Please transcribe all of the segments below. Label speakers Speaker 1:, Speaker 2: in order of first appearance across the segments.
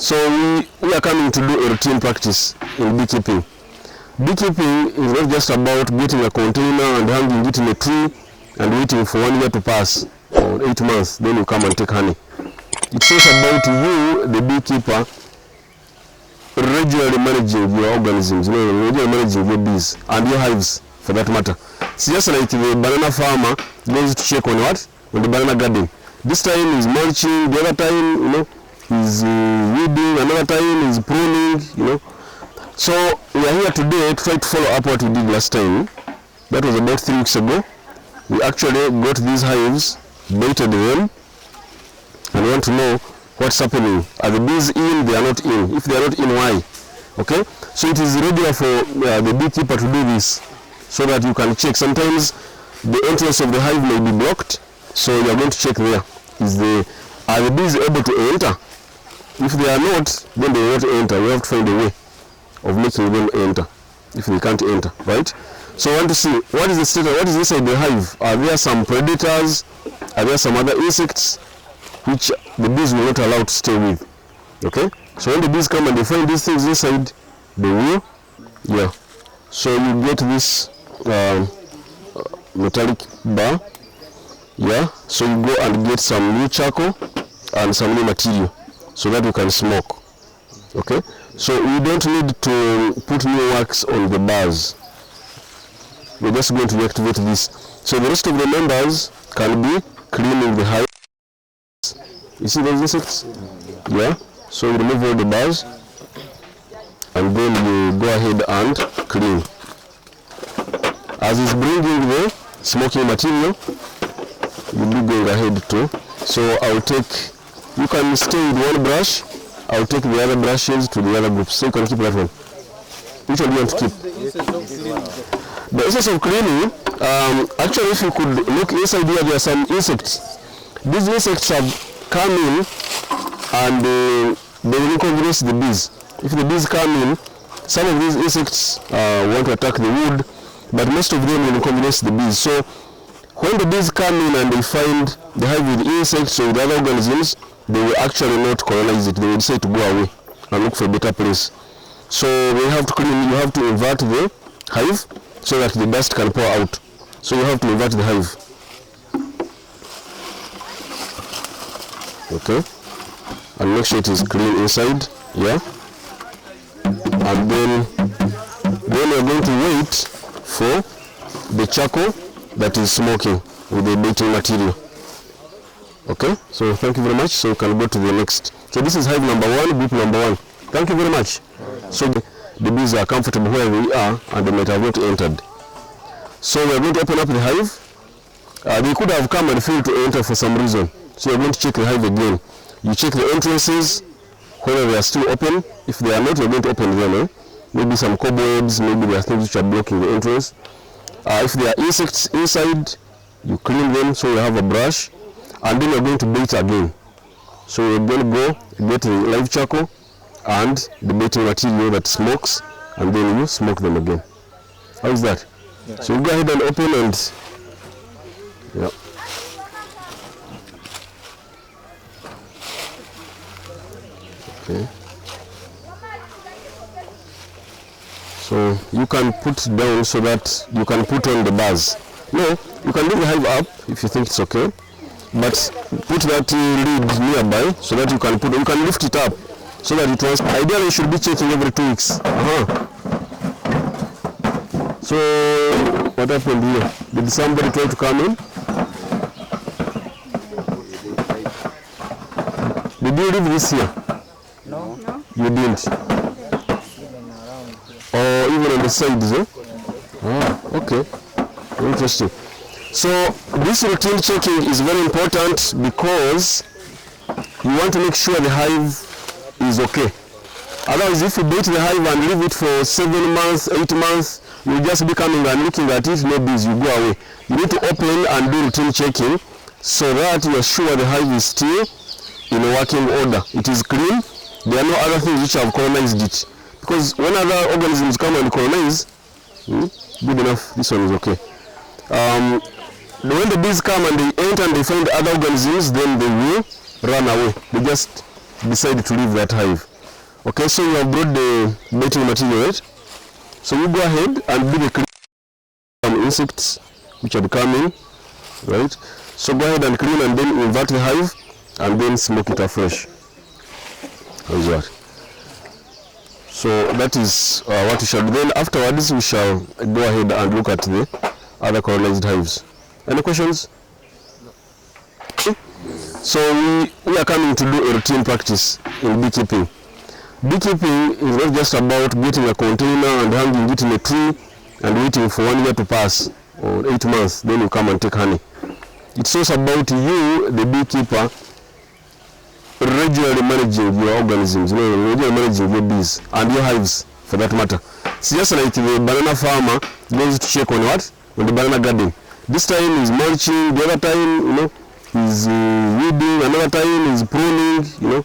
Speaker 1: So we are coming to do a routine practice in beekeeping. Beekeeping is not just about getting a container and hanging it in a tree and waiting for 1 year to pass, or 8 months, then you come and take honey. It's also about you, the beekeeper, regularly managing your organisms, regularly managing your bees and your hives for that matter. It's just like the banana farmer goes to check on what? On the banana garden. This time is mulching, the other time, is weeding, another time is pruning, So we are here today to try to follow up what we did last time. That was about 3 weeks ago. We actually got these hives, baited them, and want to know what's happening. Are the bees in? They are not in. If they are not in, why? Okay? So it is regular for the beekeeper to do this so that you can check. Sometimes the entrance of the hive may be blocked, so you are going to check there. Are the bees able to enter? If they are not, then they will not enter. We have to find a way of making them enter if they can't enter, right? So I want to see what is the status, what is inside the hive. Are there some predators? Are there some other insects which the bees will not allow to stay with? Okay, so when the bees come and they find these things inside, they will, so you get this metallic bar, so you go and get some new charcoal and some new material so that you can smoke. Okay, so we don't need to put new wax on the bars. We're just going to reactivate this. So the rest of the members can be cleaning the hive. You see those insects? So you remove all the bars and then you go ahead and clean. As it's bringing the smoking material, you'll be going ahead too. So you can stay with one brush. I'll take the other brushes to the other groups, so you can keep that one. Which one do you want to keep? The essence of cleaning, actually if you could look inside here, there are some insects. These insects have come in and they will inconvenience the bees. If the bees come in, some of these insects want to attack the wood, but most of them will inconvenience the bees. So when the bees come in and they find the hive with insects or with other organisms, they will actually not colonize it. They will decide to go away and look for a better place. So you have to invert the hive so that the dust can pour out. So you have to invert the hive. Okay, and make sure it is clean inside, and then you're going to wait for the charcoal that is smoking with the baiting material. Okay, so thank you very much. So you can go to the next. So this is hive number 1, group number 1. Thank you very much. So the bees are comfortable where we are and they might have not entered. So we are going to open up the hive. They could have come and failed to enter for some reason. So you're going to check the hive again. You check the entrances, whether they are still open. If they are not, you're going to open them. Maybe some cobwebs, maybe there are things which are blocking the entrance. If there are insects inside, you clean them so you have a brush. And then you're going to bait again. So you're going to go get the live charcoal and the baiting material that smokes, and then you smoke them again. How is that? Yeah. So you go ahead and open and okay. So you can put down so that you can put on the bars. No, you can leave the hive up if you think it's okay. But put that lid nearby so that you can lift it up so that it was, ideally you should be checking every 2 weeks. So what happened here? Did somebody try to come in? Did you leave this here?
Speaker 2: No.
Speaker 1: You didn't? Or even on the sides, okay. Interesting. So this routine checking is very important because you want to make sure the hive is okay. Otherwise, if you bait the hive and leave it for 7 months, 8 months, you'll just be coming and looking at it, no bees, you go away. You need to open and do routine checking so that you are sure the hive is still in working order. It is clean. There are no other things which have colonized it. Because when other organisms come and colonize, good enough, this one is okay. When the bees come and they enter and they find other organisms, then they will run away. They just decide to leave that hive. Okay, so you have brought the baiting material, right? So you go ahead and do the clean some insects which are coming, right? So go ahead and clean and then invert the hive and then smoke it afresh. How's that? So that is what we shall do. Then afterwards we shall go ahead and look at the other colonized hives. Any questions? No. So we are coming to do a routine practice in beekeeping. Beekeeping is not just about getting a container and hanging it in a tree and waiting for 1 year to pass or 8 months, then you come and take honey. It's also about you, the beekeeper, regularly managing your organisms, regularly managing your bees and your hives for that matter. It's just like the banana farmer goes to check on what? On the banana garden. This time is mulching, the other time, is weeding, another time is pruning,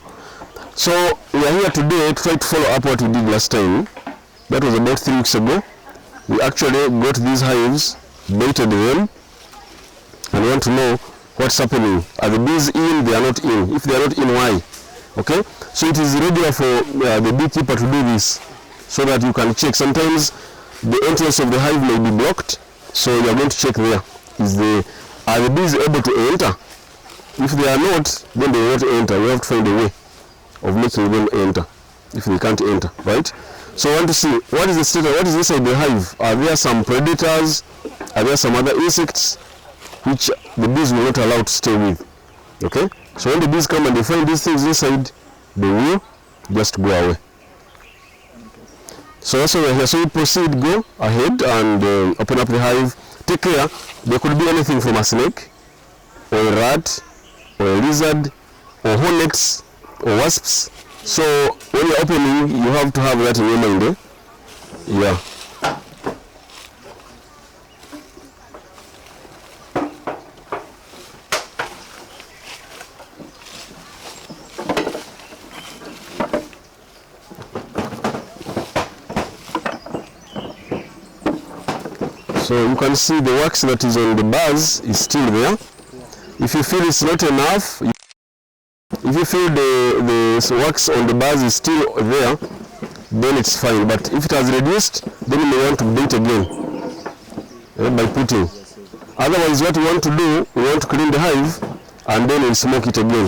Speaker 1: So we are here today to try to follow up what we did last time. That was about 3 weeks ago. We actually got these hives, baited them, and we want to know what's happening. Are the bees in? They are not in. If they are not in, why? Okay? So it is regular for the beekeeper to do this so that you can check. Sometimes the entrance of the hive may be blocked, so you are going to check there. Are the bees able to enter? If they are not, then they will not enter. You have to find a way of making them enter if they can't enter, right? So I want to see what is the status, what is inside the hive. Are there some predators? Are there some other insects which the bees will not allow to stay with? Okay, so when the bees come and they find these things inside, they will just go away. So that's why we're here. So we proceed, go ahead and open up the hive. Take care. There could be anything from a snake or a rat or a lizard or hornets or wasps. So when you're opening, you have to have that in your mind, eh? Yeah. So you can see the wax that is on the bars is still there. If you feel it's not enough, if you feel the wax on the bars is still there, then it's fine. But if it has reduced, then you may want to bait again by putting. Otherwise, what we want to do, we want to clean the hive and then we'll smoke it again.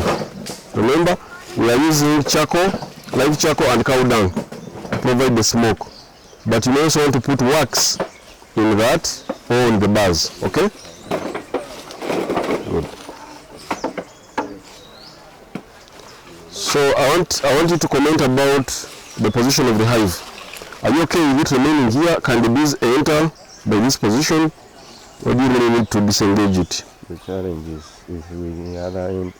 Speaker 1: Remember, we are using charcoal, live charcoal and cow dung to provide the smoke. But you may also want to put wax in that or on the bars, okay? Good. So I want you to comment about the position of the hive. Are you okay with it remaining here? Can the bees enter by this position, or do you really need to disengage it?
Speaker 2: The challenge is if we have an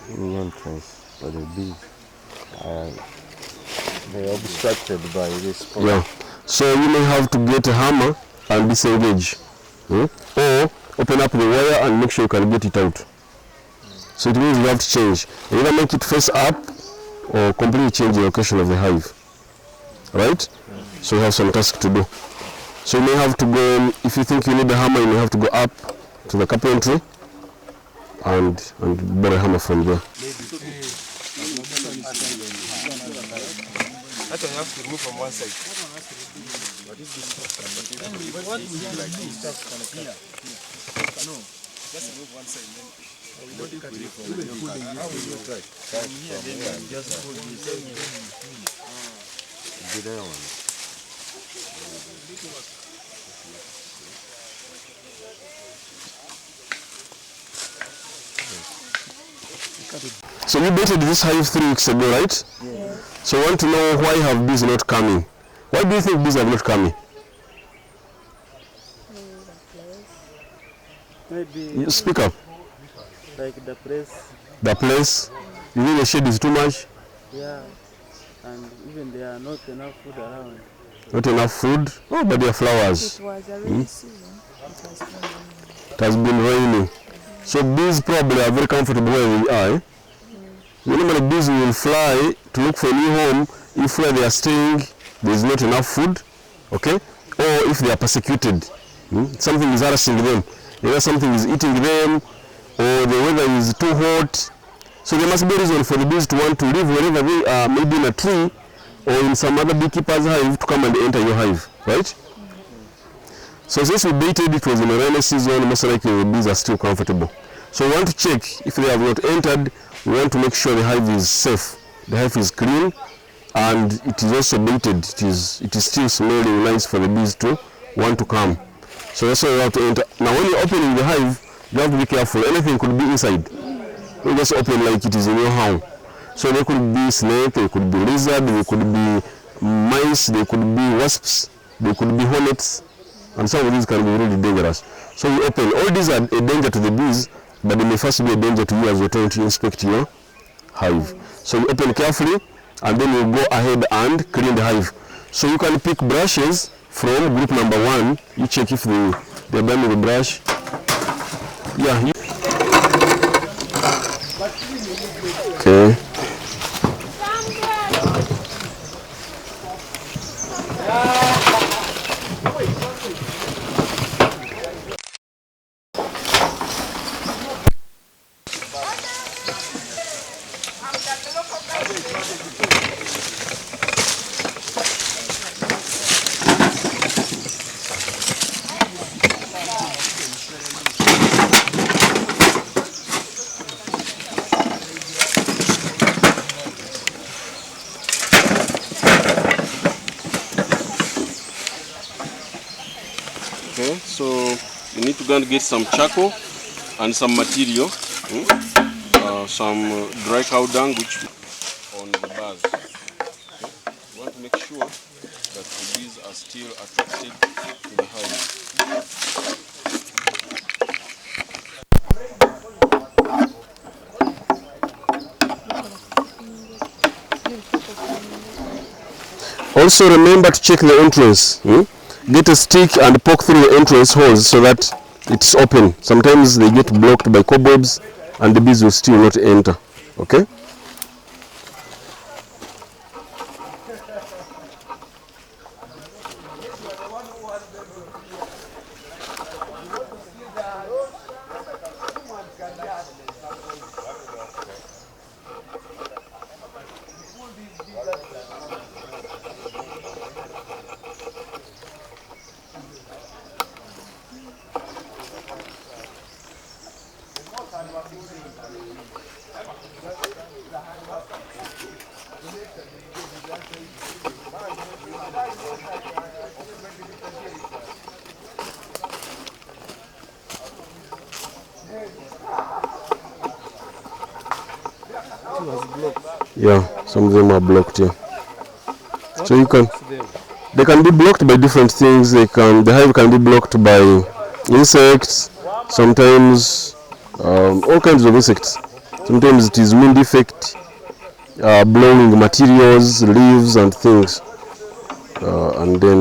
Speaker 2: entrance for the bees, they are obstructed by this point.
Speaker 1: Yeah. So you may have to get a hammer and disengage, or open up the wire and make sure you can get it out. So it means you have to change. Either make it face up or completely change the location of the hive. Right? So you have some task to do. So you may have to go, if you think you need a hammer, you may have to go up to the carpentry and borrow a hammer from there.
Speaker 3: That one you have to remove from one side. What is this? What we do like this stuff can appear. No, just remove one side then. What do you cut it from? How will you try? From here then just pull this. The other one.
Speaker 1: So you baited this hive 3 weeks ago, right?
Speaker 4: Yeah.
Speaker 1: So I want to know why have bees not coming? Why do you think bees are not coming?
Speaker 4: Maybe
Speaker 1: You speak up.
Speaker 4: like the place,
Speaker 1: The place? You think the shade is too much?
Speaker 4: yeah, and even there are not enough food around.
Speaker 1: Not enough food? Oh, but there are flowers.
Speaker 5: It was a rainy season.
Speaker 1: It has been raining. So bees probably are very comfortable where we are. Normally bees will fly to look for a new home if where they are staying there is not enough food, okay? Or if they are persecuted. Something is harassing them. Either something is eating them or the weather is too hot. So there must be a reason for the bees to want to live wherever they are, maybe in a tree or in some other beekeeper's hive to come and enter your hive, right? So since we baited, it was in a rainy season, most likely the bees are still comfortable. So we want to check if they have not entered. We want to make sure the hive is safe, the hive is clean, and it is also baited. It is still smelling nice for the bees to want to come. So that's why you have to enter. Now when you're opening the hive, you have to be careful. Anything could be inside. You just open like it is in your house. So there could be snake, there could be lizard, there could be mice, there could be wasps, there could be hornets, and some of these can be really dangerous. So you open. All these are a danger to the bees, but they may first be a danger to you as you're trying to inspect your hive. So you open carefully, and then you go ahead and clean the hive. So you can pick brushes from group number 1. You check if they're done with the brush. Yeah. Okay. Okay, so you need to go and get some charcoal and some material, some dry cow dung which on the bars. Okay. You want to make sure that the bees are still attracted to the hive. Also remember to check the entrance. Get a stick and poke through the entrance holes so that it's open. Sometimes they get blocked by cobwebs and the bees will still not enter. Okay? Yeah, some of them are blocked here. So you can, they can be blocked by different things. The hive can be blocked by insects, sometimes all kinds of insects. Sometimes it is wind effect, blowing materials, leaves and things, and then